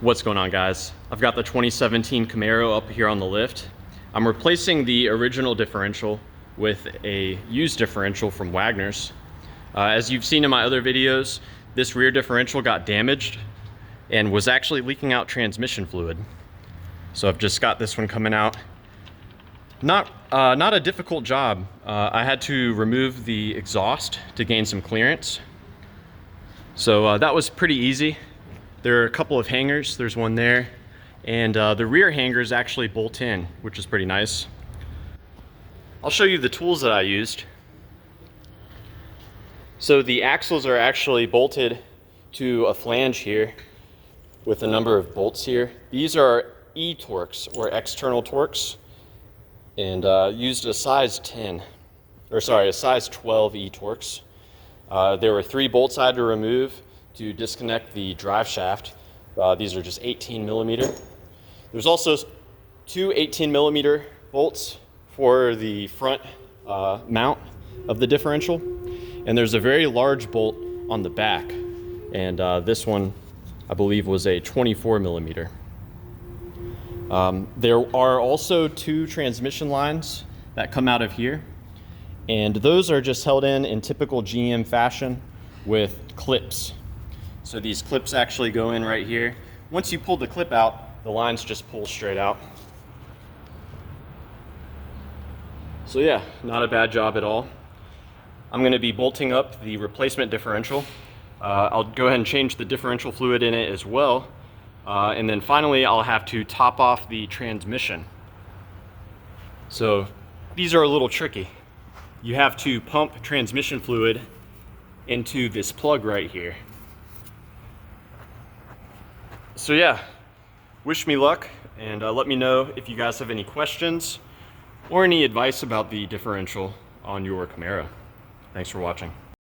What's going on, guys? I've got the 2017 Camaro up here on the lift. I'm replacing the original differential with a used differential from Wagner's. As you've seen in my other videos, this rear differential got damaged and was actually leaking out transmission fluid. So I've just got this one coming out. Not a difficult job. I had to remove the exhaust to gain some clearance. So that was pretty easy. There are a couple of hangers, there's one there, and the rear hangers actually bolt in, which is pretty nice. I'll show you the tools that I used. So the axles are actually bolted to a flange here with a number of bolts here. These are E-Torx, or external Torx, and used a size 12 E-Torx. There were 3 bolts I had to remove to disconnect the drive shaft. These are just 18 millimeter. There's also 2 18 millimeter bolts for the front mount of the differential. And there's a very large bolt on the back. And this one, I believe, was a 24 millimeter. There are also 2 transmission lines that come out of here. And those are just held in typical GM fashion with clips. So these clips actually go in right here. Once you pull the clip out, the lines just pull straight out. So yeah, not a bad job at all. I'm going to be bolting up the replacement differential. I'll go ahead and change the differential fluid in it as well. And then finally, I'll have to top off the transmission. So these are a little tricky. You have to pump transmission fluid into this plug right here. So yeah, wish me luck, and let me know if you guys have any questions or any advice about the differential on your Camaro. Thanks for watching.